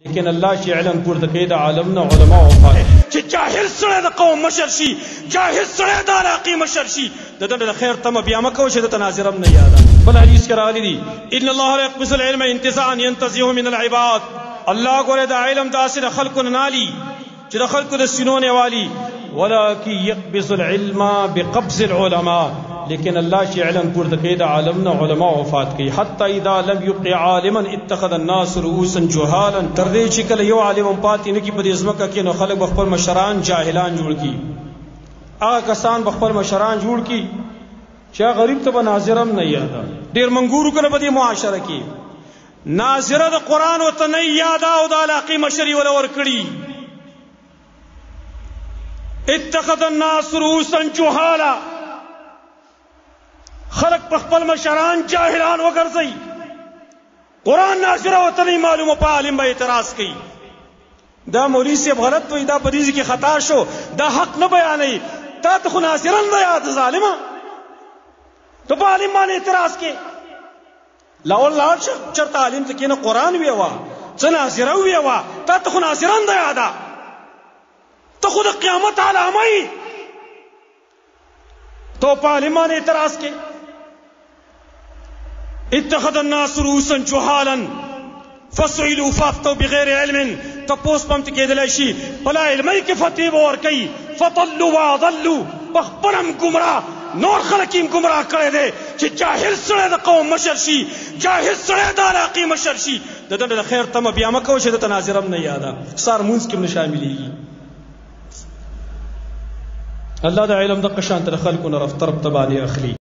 لیکن الله چې علم پورته کوي د عالم نه علما وفات چې جاهل سره د قوم مشر شي، جاهل سره د علاقې مشر شي، د دې د خیر تمه بیا مکو چې د تناظرم نه یاد. بل حدیث کې راغلی دی ان الله لا يقبض العلم انتزاعا ينتزعه من العباد. الله ګوره د علم داسې د خلکو نه نالي چې د خلکو د سینو نه والي، ولکن يقبض العلم بقبض العلماء. لیکن الله چې علم پورته کوي د عالم نه علما وفات کوي. حتی اذا لم يبق عالما اتخذ الناس رؤوسا جهالا. تر دې چې کله یو عالم پاتې نه کی په دې ځمکه کې نو خلک خپل مشران جاهلان جوړ کی. هغه کسان خپل مشران جوړ کی چې غریب ته به ناظرم نه یاده. ډیر منګورو کله په دې معاشره کې ناظره د قران او ته نه یاده او د علاقې مشري ولا ور کړی. اتخذ الناس رؤوسا جهالا. خلق په خپل مشران جاهلان وګرځي. قران ناظره او ته نه معلومه په عالم به اعتراض کوي. دا مولوی صاحب غلط وای، دا په دې کې خطا شو، دا حق نه بیانوي. تا ته خو ناظرن نه یاد ظالما، ته په عالم باندې اعتراض کې لاول لاړ چرته عالم ته کینه قران ویوا څه ناظره ویوا، تا ته خو ناظرن نه یاد، ته خو د قیامت علامه ای، تو په عالم باندې اعتراض کې. اتخذ الناس رؤوسا جهالا فسئلوا فافتوا بغیر علم. تپوس پمت کېدلی شي بلا علمي کې فتوی به ورکوي. فضلوا واضلوا. بخپلم ګمراه نور خلک یې ګمراه کړی دی چې جاهل سړی د قوم مشر شي، جاهل سړی د علاقې مشر شي، د ده د خیر تمه بیا مه کوه چې د تناظرم نه یاده سار مونځ کې هم نه شاملېږي. الله د علم دغه شان ته د خلکو نه رفترب ته باندې اخلي.